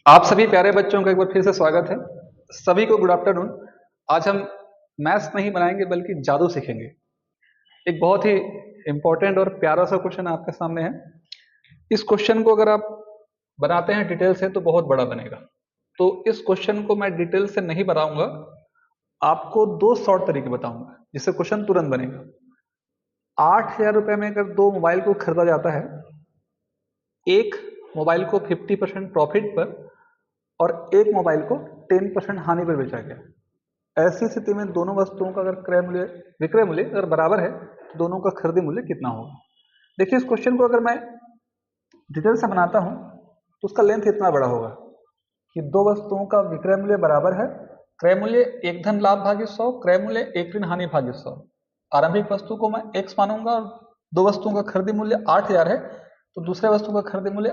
आप सभी प्यारे बच्चों का एक बार फिर से स्वागत है। सभी को गुड आफ्टरनून। आज हम मैथ्स नहीं बनाएंगे बल्कि जादू सीखेंगे। एक बहुत ही इंपॉर्टेंट और प्यारा सा क्वेश्चन आपके सामने है। इस क्वेश्चन को अगर आप बनाते हैं डिटेल से तो बहुत बड़ा बनेगा। तो इस क्वेश्चन को मैं डिटेल से नहीं बताऊंगा, आपको दो शॉर्ट तरीके बताऊंगा जिससे क्वेश्चन तुरंत बनेगा। 8,000 रुपए में अगर दो मोबाइल को खरीदा जाता है, एक मोबाइल को 50% प्रॉफिट पर और एक मोबाइल को 10% हानि पर बेचा गया। ऐसी स्थिति में दोनों वस्तुओं का अगर क्रय मूल्य विक्रय मूल्य अगर बराबर है तो दोनों का खरीदी मूल्य कितना होगा। देखिए, इस क्वेश्चन को अगर मैं डिटेल से बनाता हूं तो उसका लेंथ इतना बड़ा होगा कि दो वस्तुओं का विक्रय मूल्य बराबर है। क्रय मूल्य एक धन लाभ भागी 100, क्रय मूल्य एक ऋण हानि भागी 100। आरंभिक वस्तु को मैं x मानूंगा और दो वस्तुओं का खरीदी मूल्य 8,000 है, तो दूसरे वस्तु का खरीदी मूल्य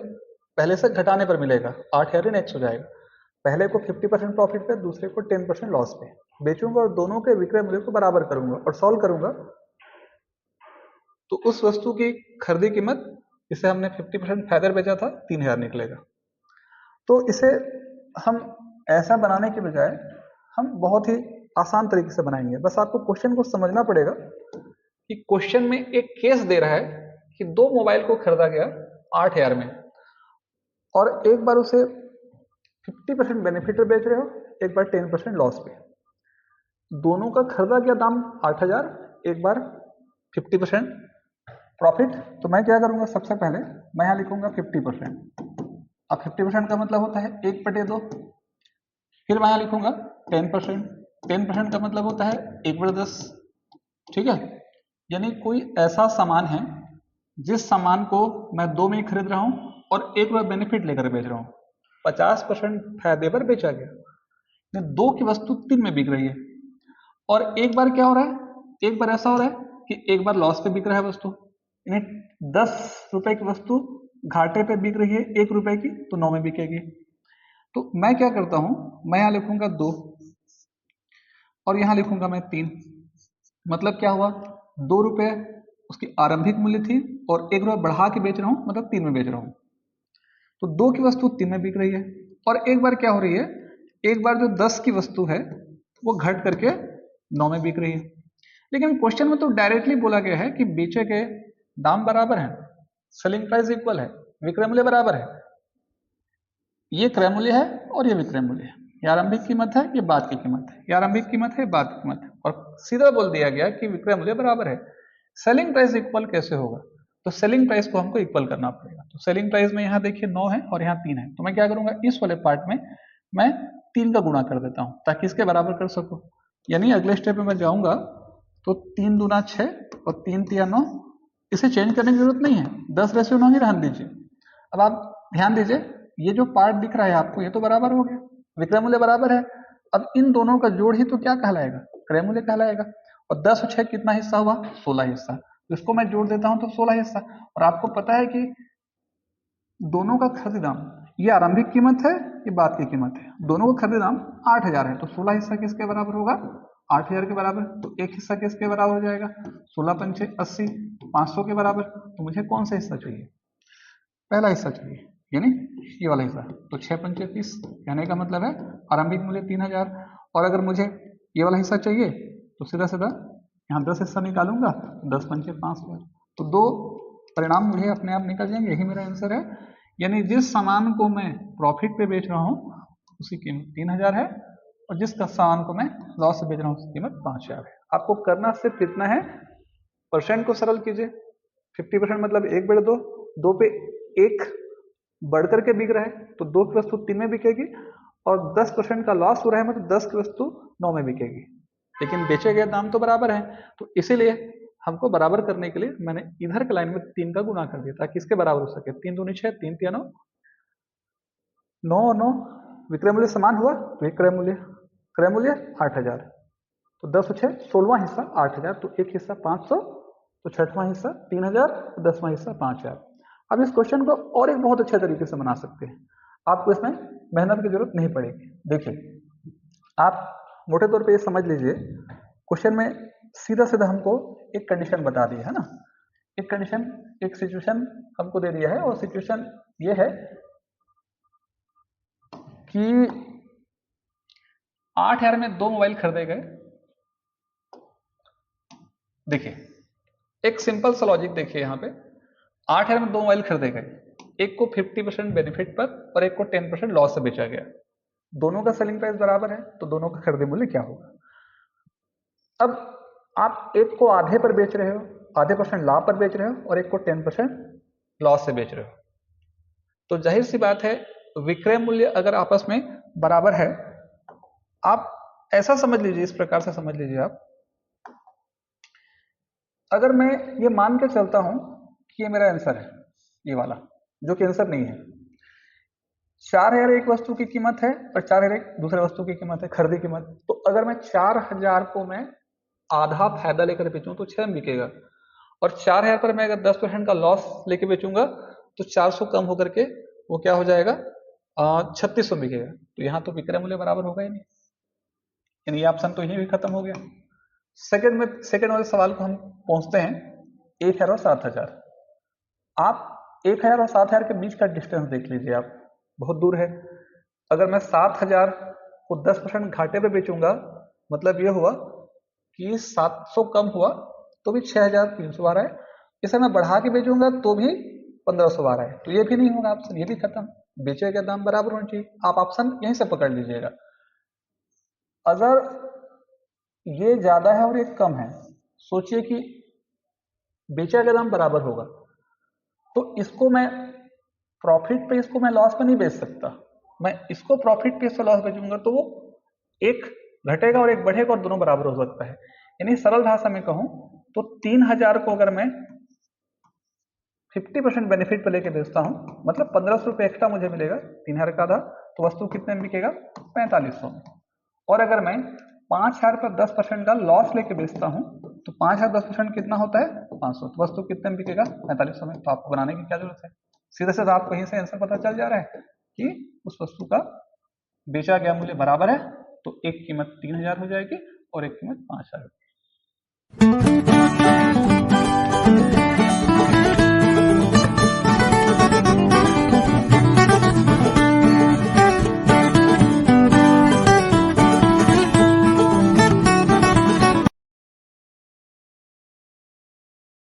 पहले से घटाने पर मिलेगा, 8,000 ऋण x हो जाएगा। पहले को 50% प्रॉफिट पे, दूसरे को 10% लॉस पे बेचूंगा और दोनों के विक्रय मूल्य को बराबर करूंगा और सॉल्व करूंगा तो उस वस्तु की खरीदी कीमत, इसे हमने 50% फायदे पर बेचा था, 3,000 निकलेगा। तो इसे हम ऐसा बनाने के बजाय हम बहुत ही आसान तरीके से बनाएंगे। बस आपको क्वेश्चन को समझना पड़ेगा कि क्वेश्चन में एक केस दे रहा है कि दो मोबाइल को खरीदा गया 8,000 में और एक बार उसे 50% बेनिफिट पे बेच रहे हो, एक बार 10% लॉस पे। दोनों का खरीदा गया दाम 8,000, एक बार 50% प्रॉफिट। तो मैं क्या करूंगा, सबसे पहले मैं यहाँ लिखूंगा 50%। अब 50% का मतलब होता है 1/2। फिर मैं यहाँ लिखूंगा 10%। 10% का मतलब होता है 1/10। ठीक है, यानी कोई ऐसा सामान है जिस सामान को मैं 2 में खरीद रहा हूं और 1 रुपये बेनिफिट लेकर बेच रहा हूं, 50% फायदे पर बेचा गया। दो की वस्तु 3 में बिक रही है और एक बार क्या हो रहा है, एक बार ऐसा हो रहा है कि एक बार लॉस पे बिक रहा है वस्तु, यानी 10 रुपए की वस्तु घाटे पे बिक रही है 1 रुपए की, तो 9 में बिकेगी। तो मैं क्या करता हूं, मैं यहां लिखूंगा 2 और यहां लिखूंगा मैं 3। मतलब क्या हुआ, 2 रुपए उसकी आरंभिक मूल्य थी और 1 रुपया बढ़ा के बेच रहा हूं, मतलब 3 में बेच रहा हूं। तो 2 की वस्तु 3 में बिक रही है और एक बार क्या हो रही है, एक बार जो 10 की वस्तु है वो घट करके 9 में बिक रही है। लेकिन क्वेश्चन में तो डायरेक्टली बोला गया है कि बेचे के दाम बराबर है, सेलिंग प्राइस इक्वल है, विक्रय मूल्य बराबर है। ये क्रय मूल्य है और ये विक्रय मूल्य है। ये आरंभिक कीमत है, ये बाद की कीमत है। ये आरंभिक कीमत है, बाद की कीमत है, और सीधा बोल दिया गया कि विक्रय मूल्य बराबर है। सेलिंग प्राइस इक्वल कैसे होगा, तो सेलिंग प्राइस को हमको इक्वल करना पड़ेगा। तो सेलिंग प्राइस में यहाँ देखिए 9 है और यहाँ 3 है, तो मैं क्या करूंगा, इस वाले पार्ट में मैं 3 का गुणा कर देता हूँ ताकि इसके बराबर कर सकूं। यानी अगले स्टेप में मैं जाऊंगा तो 3 दूना 6 और 3 तिया 9। इसे चेंज करने की जरूरत नहीं है, 10:9 ही रहने दीजिए। अब आप ध्यान दीजिए, ये जो पार्ट दिख रहा है आपको, ये तो बराबर हो गया, विक्रय मूल्य बराबर है। अब इन दोनों का जोड़ ही तो क्या कहलाएगा, क्रय मूल्य कहलाएगा। और 10 और 6 कितना हिस्सा हुआ, 16 हिस्सा। तो इसको मैं जोड़ देता हूं तो 16 हिस्सा। और आपको पता है कि दोनों का खरीदी दाम, ये आरंभिक कीमत है, ये बाद की कीमत है। दोनों का खरीदी दाम 8,000 है, तो 16 हिस्सा किसके बराबर होगा, 8,000 के बराबर। तो एक हिस्सा किसके बराबर हो जाएगा, 16 पंचे 80, 500 के बराबर। तो मुझे कौन सा हिस्सा चाहिए, पहला हिस्सा चाहिए, यानी ये वाला हिस्सा। तो 6 पंचे 30, कहने का मतलब है आरंभिक मूल्य 3,000। और अगर मुझे ये वाला हिस्सा चाहिए तो सीधा सीधा यहाँ 10 हिस्सा निकालूंगा, 10 पंचे 5,000। तो दो परिणाम मुझे अपने आप निकल जाएंगे, यही मेरा आंसर है। यानी जिस सामान को मैं प्रॉफिट पे बेच रहा हूँ उसकी कीमत 3,000 है और जिस सामान को मैं लॉस से बेच रहा हूँ उसकी कीमत 5,000 है। आपको करना सिर्फ इतना है, परसेंट को सरल कीजिए। 50% मतलब 1/2, 2 पे 1 बढ़ करके बिक रहा है तो 2 की वस्तु 3 में बिकेगी, और 10% का लॉस हो रहा है मतलब 10 की वस्तु 9 में बिकेगी, लेकिन बेचे गए दाम तो बराबर है। तो इसीलिए हमको बराबर करने के लिए मैंने इधर के लाइन में 3 का गुणा कर दिया ताकि इसके बराबर हो सके। 3 दूनी 6, 3 तिया 9, 9 और 9 विक्रय मूल्य समान हुआ, विक्रय मूल्य क्रय मूल्य 8,000। तो 10 और 6 16वां हिस्सा 8,000, तो एक हिस्सा 500, तो छठवां हिस्सा 3,000, 10वां हिस्सा 5,000। अब इस क्वेश्चन को और एक बहुत अच्छे तरीके से बना सकते हैं, आपको इसमें मेहनत की जरूरत नहीं पड़ेगी। देखिए, आप मोटे तौर पे ये समझ लीजिए, क्वेश्चन में सीधा सीधा हमको एक कंडीशन बता दी है ना, एक कंडीशन, एक सिचुएशन हमको दे दिया है, और सिचुएशन ये है कि 8,000 में 2 मोबाइल खरीदे गए। देखिए एक सिंपल सा लॉजिक देखिए यहाँ पे, 8,000 में 2 मोबाइल खरीदे गए, एक को 50% बेनिफिट पर और एक को 10% लॉस से बेचा गया। दोनों का सेलिंग प्राइस बराबर है, तो दोनों का खरीदे मूल्य क्या होगा। अब आप एक को आधे पर बेच रहे हो, आधे % लाभ पर बेच रहे हो, और एक को 10% लॉस से बेच रहे हो, तो जाहिर सी बात है विक्रय मूल्य अगर आपस में बराबर है, आप ऐसा समझ लीजिए, इस प्रकार से समझ लीजिए आप, अगर मैं ये मान के चलता हूं कि ये मेरा आंसर है, ये वाला जो कि आंसर नहीं है, 4,000 एक वस्तु की कीमत है और 4,000 एक दूसरे वस्तु की कीमत है, खरीदी कीमत, तो अगर मैं 4,000 को मैं आधा फायदा लेकर बेचूं तो 6 में बिकेगा, और 4,000 पर मैं अगर 10% का लॉस लेके बेचूंगा तो 400 कम होकर के वो क्या हो जाएगा, 3600 बिकेगा। तो यहाँ तो विक्रय मूल्य बराबर होगा ही नहीं, यानी ये ऑप्शन तो यही भी खत्म हो गया। सेकंड वाले सवाल को हम पहुंचते हैं, 1,000 और 7,000। आप 1,000 और 7,000 के बीच का डिस्टेंस देख लीजिए, आप बहुत दूर है। अगर मैं 7,000 को 10% घाटे पे बेचूंगा, मतलब ये हुआ कि 700 कम हुआ तो भी 6,300 आ रहा है, इसे मैं बढ़ा के बेचूंगा तो भी 1,500 आ रहा है, तो ये भी नहीं होगा ऑप्शन, ये भी खत्म। बेचे का दाम बराबर होना चाहिए, आप ऑप्शन यहीं से पकड़ लीजिएगा। अगर ये ज्यादा है और ये कम है, सोचिए कि बेचा का दाम बराबर होगा, तो इसको मैं प्रॉफिट पे, इसको मैं लॉस पे नहीं बेच सकता। मैं इसको प्रॉफिट पे, इसको लॉस बेचूंगा तो वो एक घटेगा और एक बढ़ेगा और दोनों बराबर हो सकता है। यानी सरल भाषा में कहूं तो 3,000 को अगर मैं 50% बेनिफिट पे लेके बेचता हूं, मतलब 1,500 रुपये एक्स्ट्रा मुझे मिलेगा, 3,000 का आधा, तो वस्तु कितने में बिकेगा, 4,500 में। और अगर मैं 5,000 पर 10% का लॉस लेके बेचता हूं तो 5,000 10% कितना होता है, 500, तो वस्तु कितने में बिकेगा, 4,500 में। तो आपको बनाने की क्या जरूरत है, सीधे सीधे आपको यहीं से आंसर पता चल जा रहा है कि उस वस्तु का बेचा गया मूल्य बराबर है, तो एक कीमत 3,000 हो जाएगी और एक कीमत 5,000।